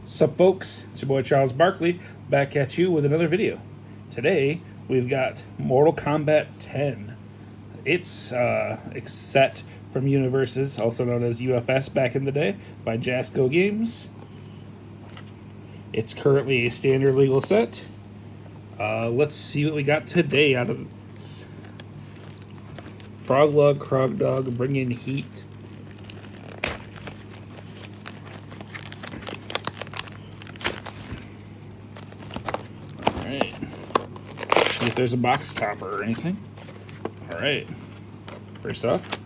Sup folks, it's your boy Charles Barkley, back at you with another video. Today, we've got Mortal Kombat 10. It's a set from Universus, also known as UFS back in the day, by Jasco Games. It's currently a standard legal set. Let's see what we got today out of this. FrogLogCrogDog, bring in heat. Alright. Let's see if there's a box topper or anything. Alright. First off,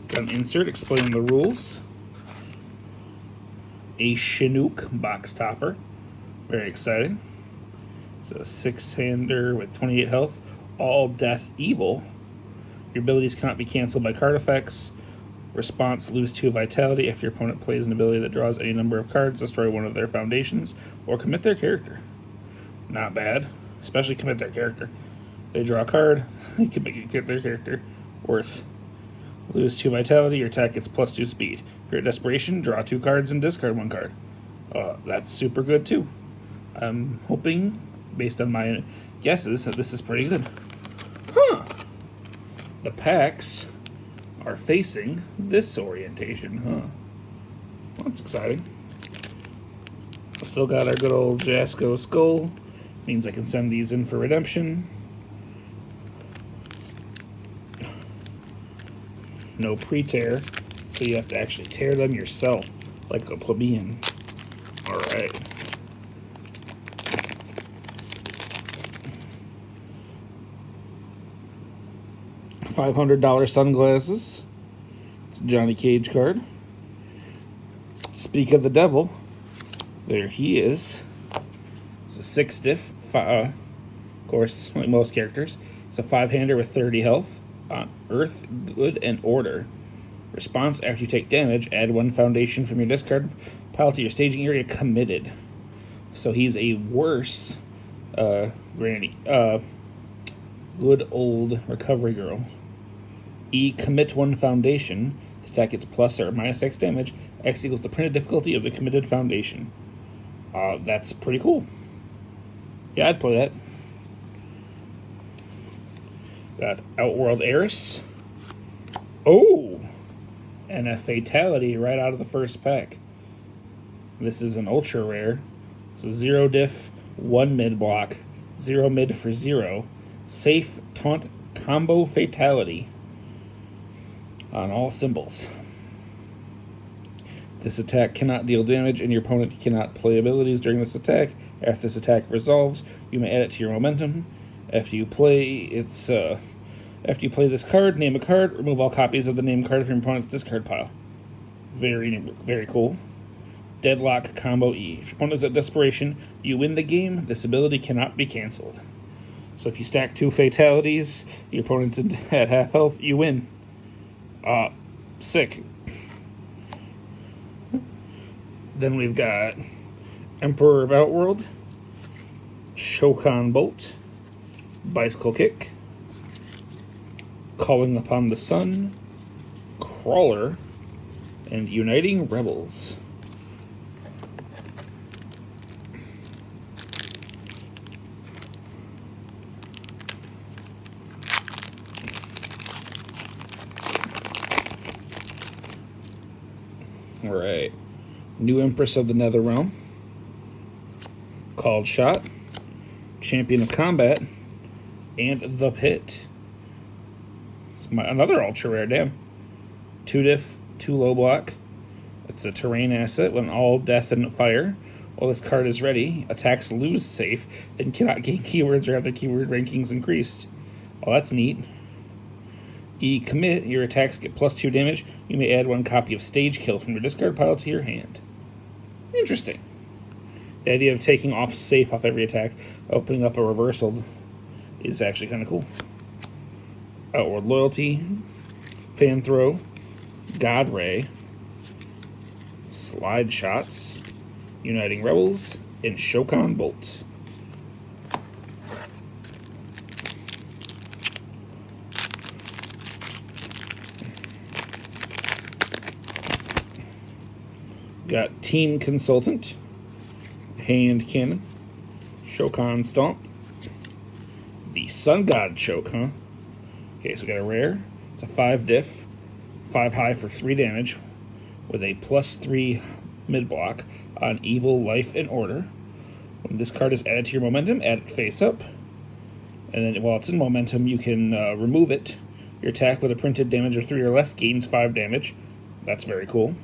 got an insert explaining the rules. A Chinook box topper. Very exciting. It's a 6-hander with 28 health. All death evil. Your abilities cannot be canceled by card effects. Response, lose 2 vitality. If your opponent plays an ability that draws any number of cards, destroy one of their foundations, or commit their character. Not bad. Especially commit their character. They draw a card, they can get their character. Worth. Lose 2 vitality, your attack gets +2 speed. If you're at desperation, draw 2 cards and discard 1 card. That's super good too. I'm hoping, based on my guesses, that this is pretty good. Huh. The packs are facing this orientation, huh? Well, that's exciting. Still got our good old Jasco skull. Means I can send these in for redemption. No pre-tear, so you have to actually tear them yourself, like a plebeian. Alright. $500 sunglasses. It's a Johnny Cage card. Speak of the devil. There he is. It's a 6 diff. Of course, like most characters. It's a 5-hander with 30 health. On Earth, Good, and Order. Response, after you take damage, add 1 foundation from your discard pile to your staging area committed. So he's a worse granny. Good old recovery girl. E, commit 1 foundation. This attack gets plus or minus X damage. X equals the printed difficulty of the committed foundation. That's pretty cool. Yeah, I'd play that. Got Outworld Heiress. Oh! And a Fatality right out of the first pack. This is an ultra rare. It's a 0 diff, 1 mid block, 0 mid for 0. Safe taunt combo Fatality on all symbols. This attack cannot deal damage, and your opponent cannot play abilities during this attack. After this attack resolves, you may add it to your momentum. After you play this card, name a card, remove all copies of the named card from your opponent's discard pile. Very, very cool. Deadlock Combo E. If your opponent is at desperation, you win the game. This ability cannot be canceled. So if you stack 2 fatalities, your opponent's at half health, you win. Sick. Then we've got Emperor of Outworld, Shokan Bolt, Bicycle Kick, Calling Upon the Sun, Crawler, and Uniting Rebels. Alright. New Empress of the Netherrealm, Called Shot, Champion of Combat, and The Pit. It's another ultra rare, damn. 2 diff, 2 low block. It's a terrain asset when all death and fire. While this card is ready, attacks lose safe and cannot gain keywords or have their keyword rankings increased. Well, that's neat. E, commit, your attacks get +2 damage. You may add 1 copy of Stage Kill from your discard pile to your hand. Interesting. The idea of taking off safe off every attack, opening up a reversal, is actually kind of cool. Outward Loyalty, Fan Throw, God Ray, Slide Shots, Uniting Rebels, and Shokan Bolt. Got Team Consultant, Hand Cannon, Shokan Stomp, the Sun God Choke, huh? Okay, so we got a rare. It's a 5 diff, 5 high for 3 damage, with a +3 mid block on Evil, Life, and Order. When this card is added to your momentum, add it face up. And then while it's in momentum, you can remove it. Your attack with a printed damage of 3 or less gains 5 damage. That's very cool.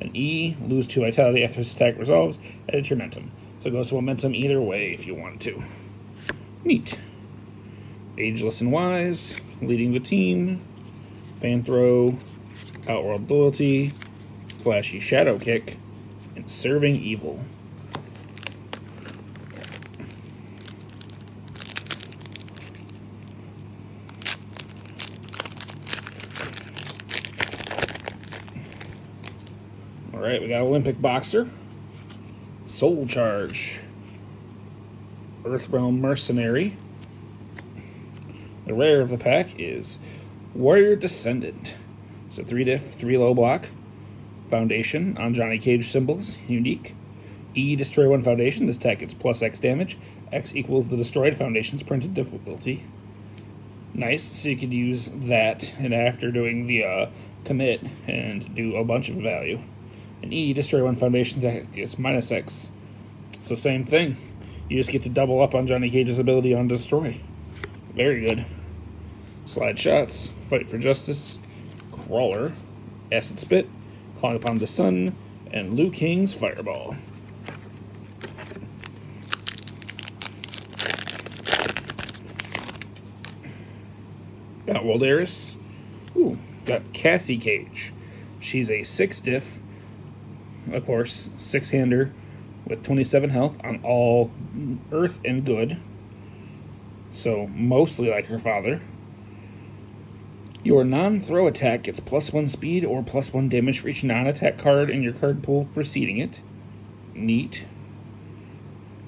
And E, lose 2 vitality after this attack resolves, add it to your momentum. So it goes to momentum either way if you want to. Neat. Ageless and Wise, leading the team. Fan Throw, Outworld Loyalty, Flashy Shadow Kick, and Serving Evil. Alright, we got Olympic Boxer, Soul Charge, Earthrealm Mercenary. The rare of the pack is Warrior Descendant. So 3 diff, 3 low block. Foundation on Johnny Cage symbols, unique. E, destroy 1 foundation. This attack gets +X damage. X equals the destroyed foundation's printed difficulty. Nice, so you could use that, and after doing the commit, and do a bunch of value. And E, destroy 1 foundation, that gets -X. So same thing. You just get to double up on Johnny Cage's ability on destroy. Very good. Slide Shots, Fight for Justice, Crawler, Acid Spit, Calling Upon the Sun, and Liu Kang's Fireball. Got Walderis. Ooh, got Cassie Cage. She's a 6 diff, of course, 6-hander with 27 health on all earth and good. So mostly like her father. Your non-throw attack gets +1 speed or +1 damage for each non-attack card in your card pool preceding it. Neat.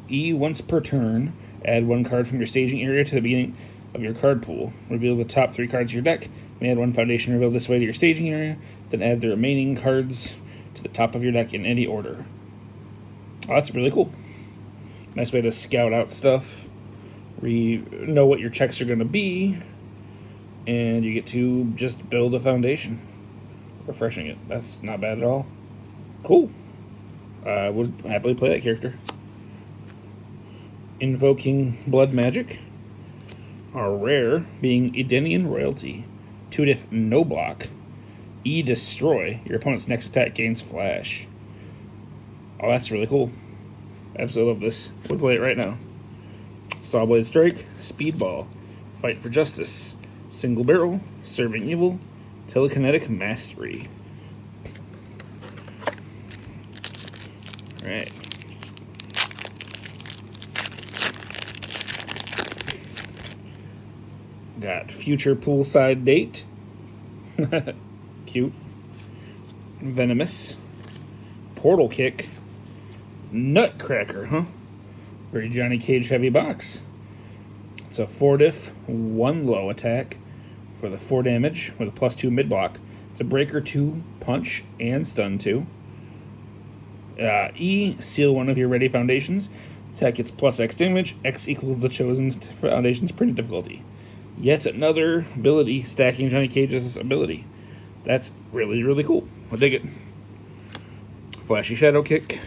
E, once per turn, add 1 card from your staging area to the beginning of your card pool. Reveal the top 3 cards of your deck. You may add 1 foundation reveal this way to your staging area, then add the remaining cards to the top of your deck in any order. Oh, that's really cool. Nice way to scout out stuff. Know what your checks are going to be, and you get to just build a foundation. Refreshing it. That's not bad at all. Cool. I would happily play that character. Invoking Blood Magic. Our rare being Edenian Royalty. 2 diff, no block. E, destroy. Your opponent's next attack gains flash. Oh, that's really cool. Absolutely love this. Would play it right now. Sawblade Strike, Speedball, Fight for Justice, Single Barrel, Serving Evil, Telekinetic Mastery. Alright. Got Future Poolside Date. Cute. Venomous. Portal Kick. Nutcracker, huh? Very Johnny Cage heavy box. It's a 4 diff, 1 low attack for the 4 damage with a +2 mid block. It's a breaker 2, punch, and stun 2. E, seal 1 of your ready foundations. Attack gets +X damage. X equals the chosen foundation's printed difficulty. Yet another ability stacking Johnny Cage's ability. That's really, really cool. I dig it. Flashy Shadow Kick,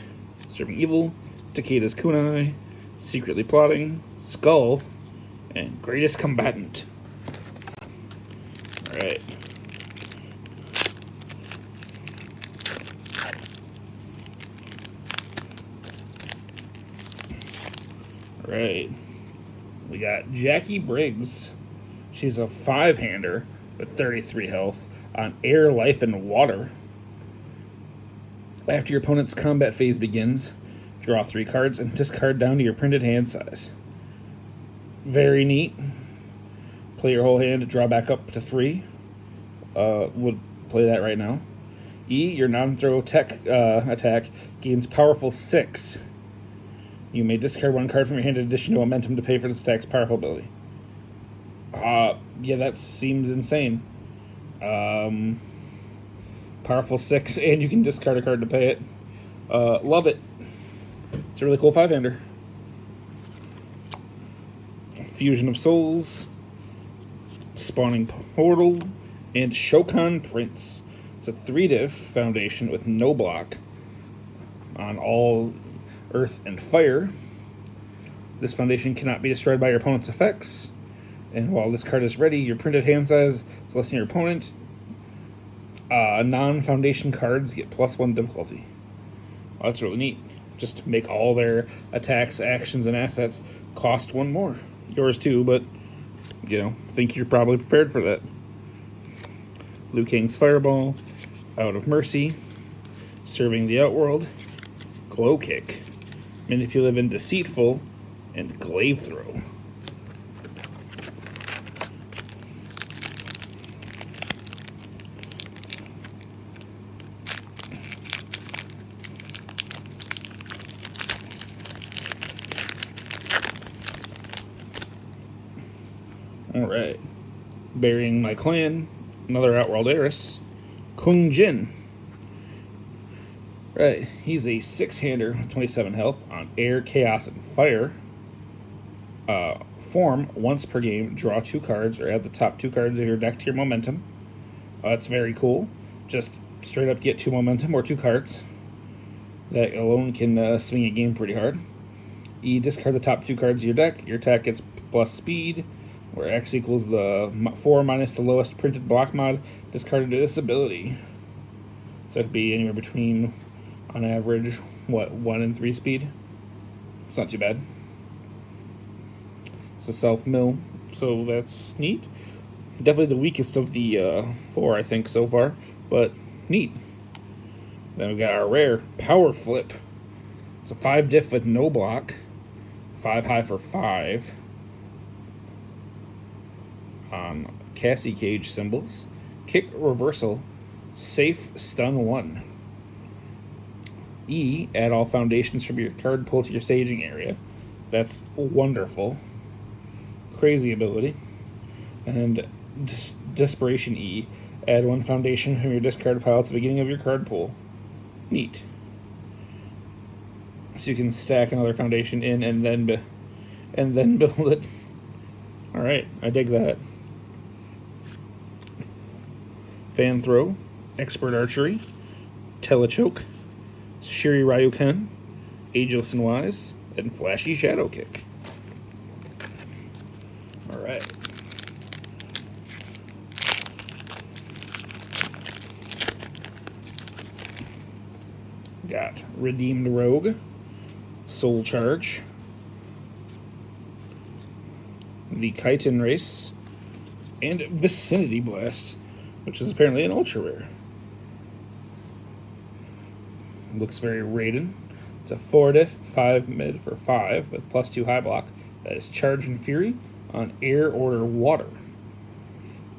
Serving Evil, Takeda's Kunai, Secretly Plotting, Skull, and Greatest Combatant. Alright. Alright. We got Jackie Briggs. She's a 5-hander with 33 health on Air, Life, and Water. After your opponent's combat phase begins, draw 3 cards and discard down to your printed hand size. Very neat. Play your whole hand to draw back up to 3. Would play that right now. E, your non-throw attack gains powerful 6. You may discard 1 card from your hand in addition to momentum to pay for the stack's powerful ability. Yeah, that seems insane. Powerful 6, and you can discard a card to pay it. Love it. It's a really cool 5-hander. Fusion of Souls, Spawning Portal, and Shokan Prince. It's a 3-diff foundation with no block on all earth and fire. This foundation cannot be destroyed by your opponent's effects. And while this card is ready, your printed hand size is less than your opponent. Non-foundation cards get +1 difficulty. Oh, that's really neat. Just make all their attacks, actions, and assets cost 1 more. Yours too, but, you know, think you're probably prepared for that. Liu Kang's Fireball, Out of Mercy, Serving the Outworld, Glow Kick, Manipulative and Deceitful, and Glaive Throw. Alright. Burying My Clan, another Outworld Heiress, Kung Jin. Right, he's a 6-hander with 27 health on Air, Chaos, and Fire. Form once per game, draw 2 cards, or add the top 2 cards of your deck to your momentum. That's very cool. Just straight up get 2 momentum or 2 cards. That alone can swing a game pretty hard. You discard the top 2 cards of your deck. Your attack gets plus speed, where X equals the 4 minus the lowest printed block mod discarded to this ability. So it could be anywhere between, on average, 1 and 3 speed. It's not too bad. It's a self-mill, so that's neat. Definitely the weakest of the 4, I think, so far, but neat. Then we got our rare Power Flip. It's a 5-diff with no block, 5 high for 5. On Cassie Cage symbols, Kick Reversal, Safe Stun 1. E, add all foundations from your card pool to your staging area. That's wonderful. Crazy ability. And Desperation E, add 1 foundation from your discard pile at the beginning of your card pool. Neat. So you can stack another foundation in and then build it. All right, I dig that. Fan Throw, Expert Archery, Telechoke, Shiri Ryuken, Ageless and Wise, and Flashy Shadow Kick. Alright. Got Redeemed Rogue, Soul Charge, the Chitin Race, and Vicinity Blast, which is apparently an ultra rare. Looks very Raiden. It's a 4-diff, 5 mid for 5 with +2 high block. That is Charge and Fury on Air Order Water.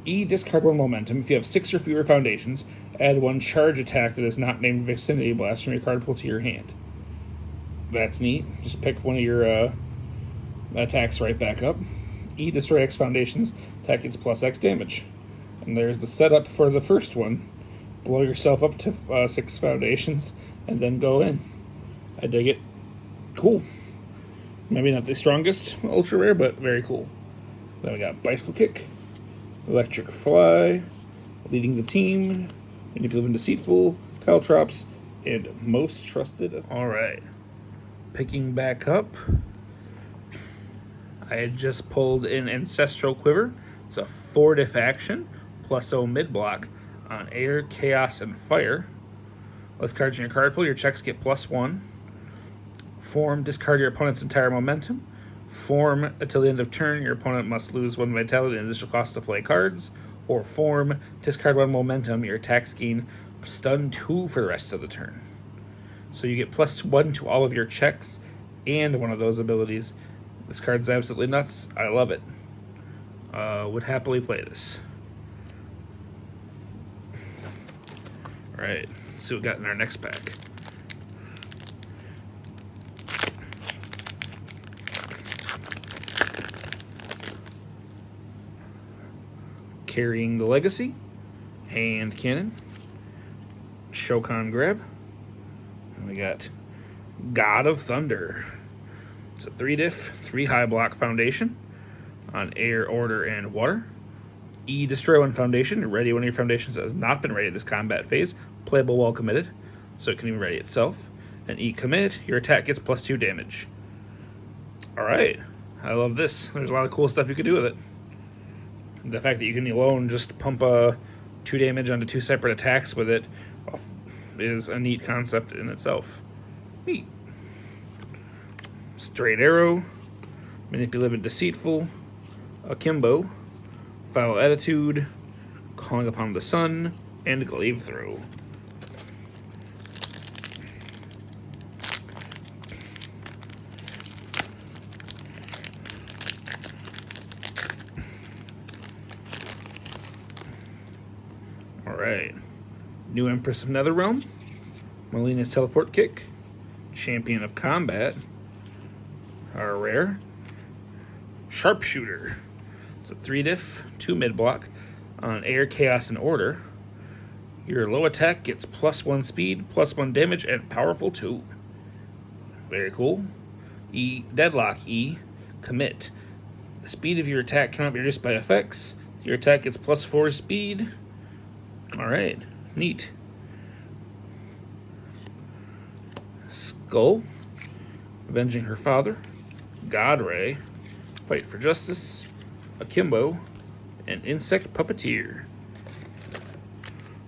E, discard 1 momentum. If you have 6 or fewer foundations, add 1 charge attack that is not named Vicinity Blast from your card pool to your hand. That's neat. Just pick one of your attacks right back up. E, destroy X foundations. Attack gets +X damage. And there's the setup for the first one. Blow yourself up to 6 foundations and then go in. I dig it. Cool. Maybe not the strongest ultra rare, but very cool. Then we got Bicycle Kick, Electric Fly, Leading the Team, Manipulative and Deceitful, Caltrops, and Most Trusted. Alright. Picking back up. I had just pulled in Ancestral Quiver. It's a 4-diff action, +0 mid-block on Air, Chaos, and Fire. With cards in your card pool, your checks get +1. Form, discard your opponent's entire momentum. Form, until the end of turn, your opponent must lose 1 vitality and additional cost to play cards. Or form, discard 1 momentum, your attacks gain stun 2 for the rest of the turn. So you get +1 to all of your checks and one of those abilities. This card's absolutely nuts. I love it. Would happily play this. Alright, let's see what we got in our next pack. Carrying the Legacy, Hand Cannon, Shokan Grab, and we got God of Thunder. It's a 3-diff, 3 high block foundation on air, order, and water. E, destroy 1 foundation. Ready one of your foundations that has not been ready this combat phase. Playable while committed, so it can even ready itself. And E, commit. Your attack gets +2 damage. Alright, I love this. There's a lot of cool stuff you could do with it. The fact that you can alone just pump 2 damage onto 2 separate attacks with it is a neat concept in itself. Neat. Straight Arrow, Manipulative and Deceitful, Akimbo, Foul Attitude, Calling Upon the Sun, and Glaive Throw. Alright. New Empress of Netherrealm, Melina's Teleport Kick, Champion of Combat, our rare, Sharpshooter. It's a 3-diff, 2 mid-block on air, chaos, and order. Your low attack gets +1 speed, +1 damage, and powerful 2. Very cool. E, Deadlock E, commit. The speed of your attack cannot be reduced by effects. Your attack gets +4 speed. Alright, neat. Skull, Avenging Her Father, God Ray, Fight for Justice, Akimbo, and Insect Puppeteer.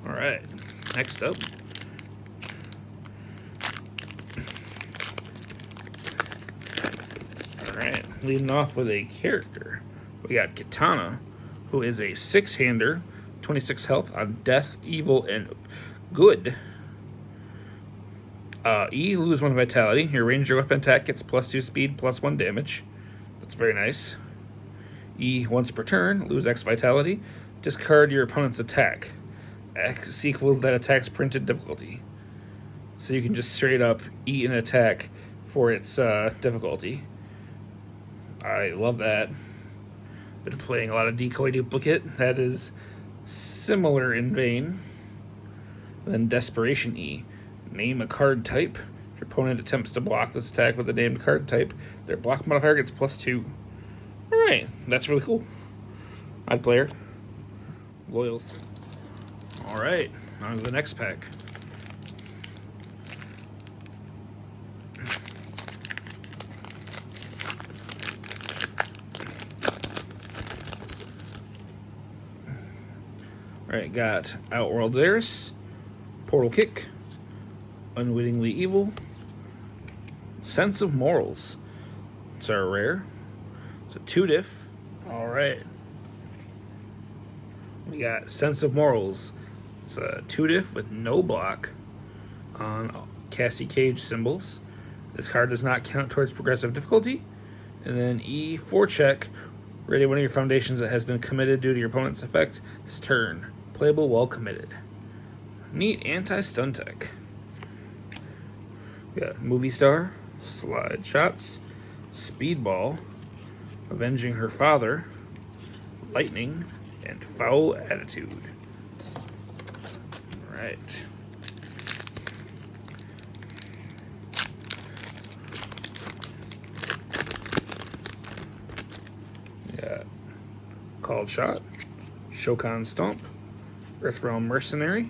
Alright, next up. Alright, leading off with a character. We got Katana, who is a 6-hander, 26 health on death, evil, and good. E, lose 1 vitality. Your ranged weapon attack gets +2 speed, +1 damage. That's very nice. E, once per turn, lose X vitality. Discard your opponent's attack. X equals that attack's printed difficulty. So you can just straight up eat an attack for its difficulty. I love that. Been playing a lot of Decoy Duplicate. That is similar in vein. Then Desperation E. Name a card type. If your opponent attempts to block this attack with a named card type, their block modifier gets +2. Alright, that's really cool. Odd player. Loyals. Alright, on to the next pack. Alright, got Outworld's Heiress, Portal Kick, Unwittingly Evil, Sense of Morals. It's our rare. It's a 2-diff. Alright. We got Sense of Morals. It's a 2-diff with no block on Cassie Cage symbols. This card does not count towards progressive difficulty. And then E, 4-check. Ready one of your foundations that has been committed due to your opponent's effect this turn. Playable while committed. Neat anti-stun tech. We got Movie Star, Slide Shots, Speedball, Avenging Her Father, Lightning, and Foul Attitude. Alright. We got Called Shot, Shokan Stomp, Earthrealm Mercenary.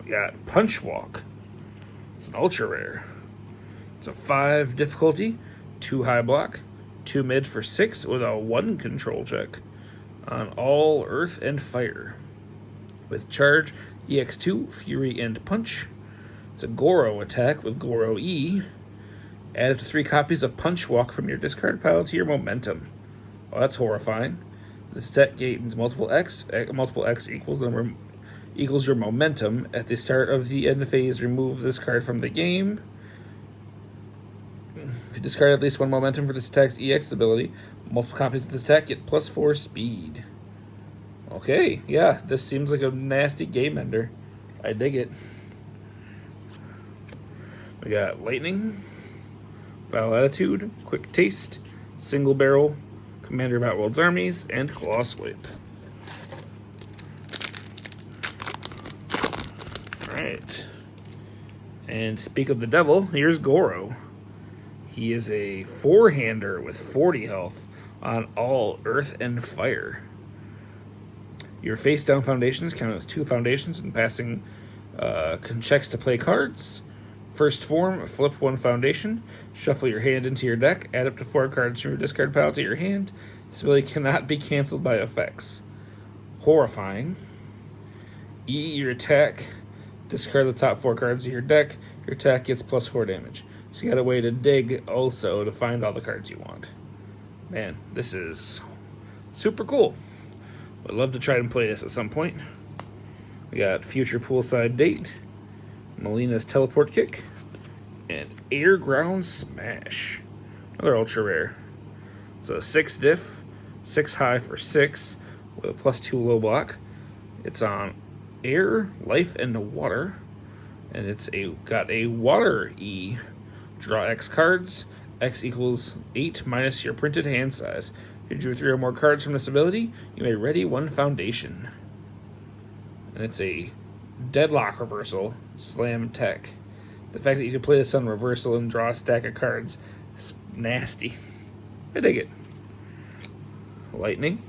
We got Punch Walk. It's an ultra rare. It's a 5 difficulty, 2 high block, 2 mid for 6 with a 1 control check on all earth and fire. With charge, EX2, Fury, and Punch. It's a Goro attack with Goro E. Add up to 3 copies of Punch Walk from your discard pile to your momentum. Oh, that's horrifying. This deck gains multiple X equals your momentum. At the start of the end phase, remove this card from the game. If you discard at least 1 momentum for this attack's EX ability, multiple copies of this attack get +4 speed. Okay, yeah, this seems like a nasty game ender. I dig it. We got Lightning, Foul Attitude, Quick Taste, Single Barrel, Commander of Outworld's Armies, and Claw Swipe. Alright. And speak of the devil, here's Goro. He is a four-hander with 40 health on all earth and fire. Your face-down foundations count as 2 foundations and passing checks to play cards. First form, flip 1 foundation, shuffle your hand into your deck, add up to 4 cards from your discard pile to your hand. This ability cannot be canceled by effects. Horrifying. E, your attack, discard the top 4 cards of your deck. Your attack gets plus 4 damage. So you got a way to dig also to find all the cards you want. Man, this is super cool. Would love to try and play this at some point. We got Future Poolside Date, Melina's Teleport Kick, and Air Ground Smash. Another ultra rare. It's a 6 diff, 6 high for 6 with a +2 low block. It's on air, life, and water, and it's got a water E. Draw X cards. X equals 8 minus your printed hand size. If you drew 3 or more cards from this ability, you may ready 1 foundation. And it's a deadlock reversal, slam tech. The fact that you can play this on reversal and draw a stack of cards is nasty. I dig it. Lightning,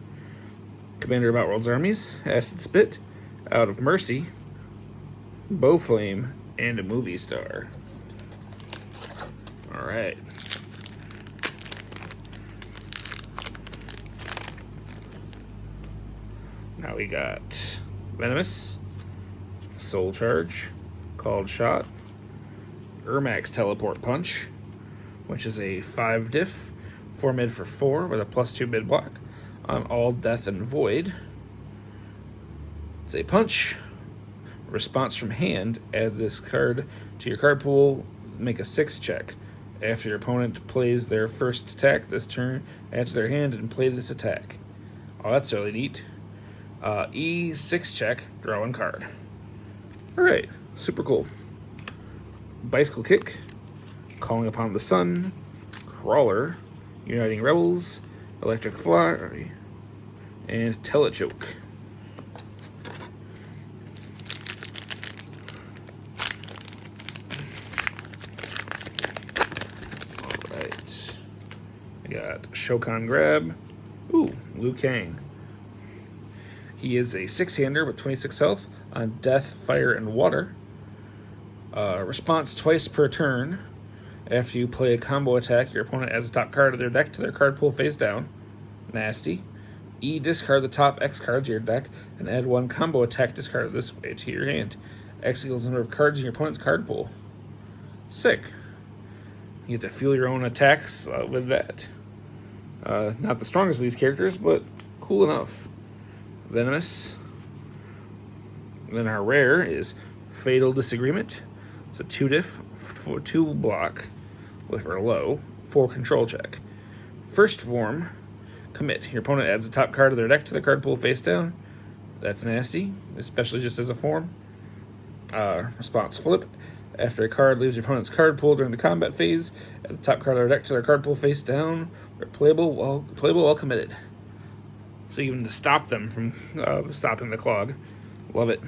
Commander of Outworld's armies, Acid Spit, Out of Mercy, Bowflame, and a movie star. Alright. Now we got Venomous, Soul Charge, Called Shot, Ermax Teleport Punch, which is a 5 diff, 4 mid for 4 with a +2 mid block on all Death and Void. It's a punch. Response from hand, add this card to your card pool, make a 6 check. After your opponent plays their first attack this turn, add to their hand and play this attack. Oh, that's really neat. E6 check, draw 1 card. Alright, super cool. Bicycle Kick, Calling Upon the Sun, Crawler, Uniting Rebels, Electric Fly, and Telechoke. Alright. I got Shokan Grab. Ooh, Liu Kang. He is a 6-hander with 26 health on Death, Fire, and Water. Response twice per turn. After you play a combo attack, your opponent adds a top card of their deck to their card pool face down. Nasty. E, discard the top X cards of your deck and add 1 combo attack discarded this way to your hand. X equals the number of cards in your opponent's card pool. Sick. You get to fuel your own attacks with that. Not the strongest of these characters, but cool enough. Venomous. Then our rare is Fatal Disagreement. It's a 2 diff, 2 block with her low, 4 control check. First form, commit. Your opponent adds the top card of their deck to the card pool face down. That's nasty, especially just as a form. Response, flip. After a card leaves your opponent's card pool during the combat phase, add the top card of their deck to their card pool face down. They're playable while committed. So even to stop them from stopping the clog. Love it.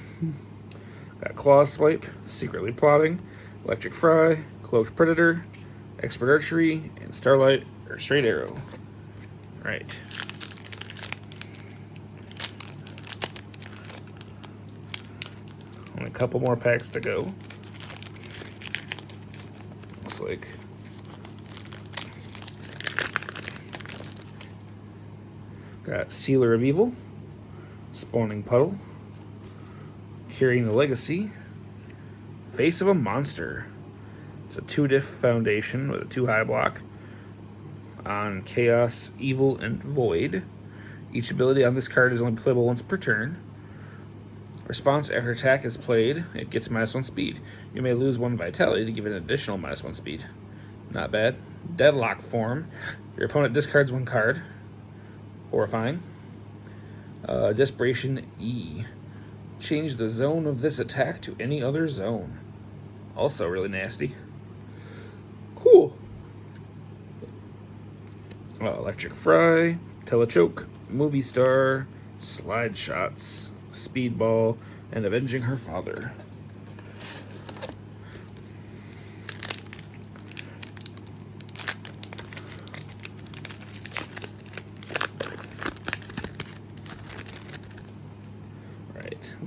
Got Claw Swipe, Secretly Plotting, Electric Fry, Cloaked Predator, Expert Archery, and Starlight or Straight Arrow. Right. Only a couple more packs to go. Looks like. Got Sealer of Evil, Spawning Puddle, Carrying the Legacy, Face of a Monster. It's a 2 diff foundation with a 2 high block on Chaos, Evil, and Void. Each ability on this card is only playable once per turn. Response after attack is played, it gets -1 speed. You may lose 1 vitality to give it an additional -1 speed. Not bad. Deadlock form. Your opponent discards 1 card. Horrifying. Desperation E. Change the zone of this attack to any other zone. Also really nasty. Cool. Electric Fry, Telechoke, Movie Star, Slide Shots, Speedball, and Avenging Her Father.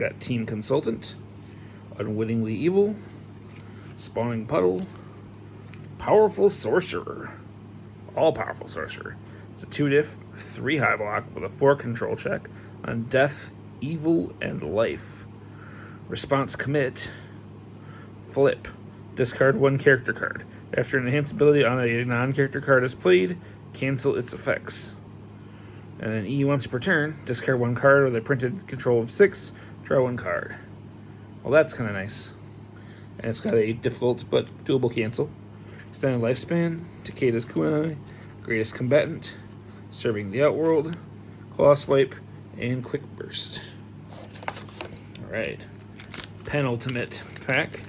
Got Team Consultant, Unwittingly Evil, Spawning Puddle, Powerful Sorcerer, All-Powerful Sorcerer. It's a 2-diff, 3 high block with a 4 control check on Death, Evil, and Life. Response Commit, Flip. Discard 1 character card. After an enhanced ability on a non-character card is played, cancel its effects. And then E, once per turn, discard 1 card with a printed control of 6, draw 1 card. Well, that's kind of nice. And it's got a difficult but doable cancel. Extended Lifespan, Takeda's Kunai, Greatest Combatant, Serving the Outworld, Claw Swipe, and Quick Burst. Alright. Penultimate pack.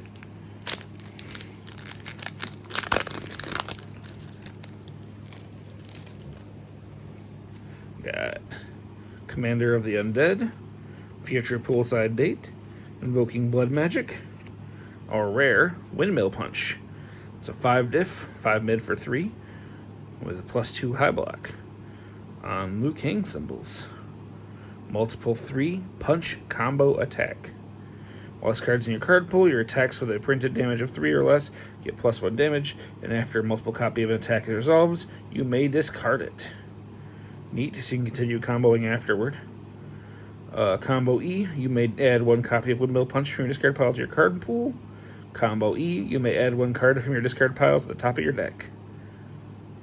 Got Commander of the Undead, Future Poolside Date, Invoking Blood Magic, our rare Windmill Punch. It's a 5-diff, 5 mid for 3, with a +2 high block. On Liu Kang symbols. Multiple 3 punch combo attack. While this card's in your card pool, your attacks with a printed damage of 3 or less get +1 damage, and after a multiple copy of an attack resolves, you may discard it. Neat, so you can continue comboing afterward. Combo E, you may add 1 copy of Windmill Punch from your discard pile to your card pool. Combo E, you may add 1 card from your discard pile to the top of your deck.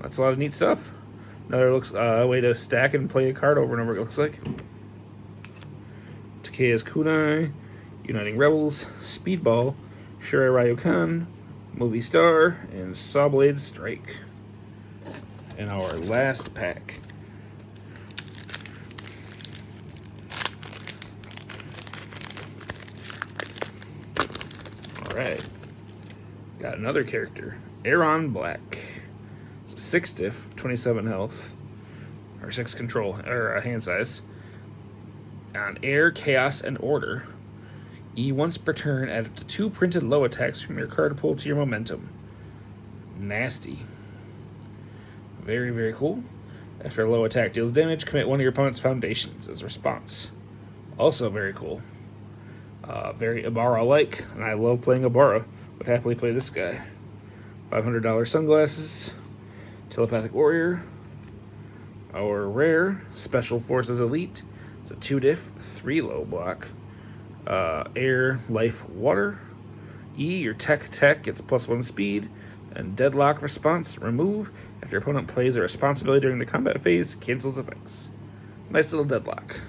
That's a lot of neat stuff. Another way to stack and play a card over and over, it looks like. Takeda's Kunai, Uniting Rebels, Speedball, Shirai Ryokan, Movie Star, and Sawblade Strike. And our last pack. Alright. Got another character. Aaron Black. It's a 6-diff, 27 health. Or 6 control, or hand size. On Air, Chaos, and Order. E, once per turn, add up to 2 printed low attacks from your card pool to your momentum. Nasty. Very, very cool. After a low attack deals damage, commit 1 of your opponent's foundations as a response. Also very cool. Very Ibarra-like, and I love playing Ibarra. Would happily play this guy. $500 Sunglasses, Telepathic Warrior, our rare Special Forces Elite. It's a 2-diff, 3 low block. Air, Life, Water. E, your tech gets +1 speed, and Deadlock response, remove. After your opponent plays a responsibility during the combat phase, cancels effects. Nice little Deadlock.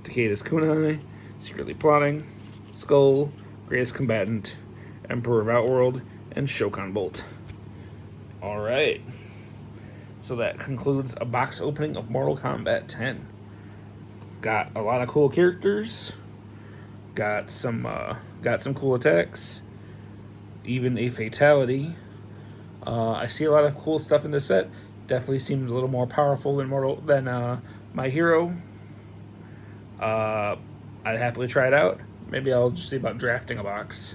Takeda's Kunai, Secretly Plotting, Skull, Greatest Combatant, Emperor of Outworld, and Shokan Bolt. Alright. So that concludes a box opening of Mortal Kombat 10. Got a lot of cool characters. Got some cool attacks. Even a fatality. I see a lot of cool stuff in this set. Definitely seems a little more powerful than my hero. I'd happily try it out. Maybe I'll just see about drafting a box.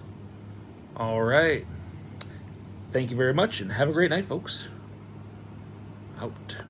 Alright. Thank you very much, and have a great night, folks. Out.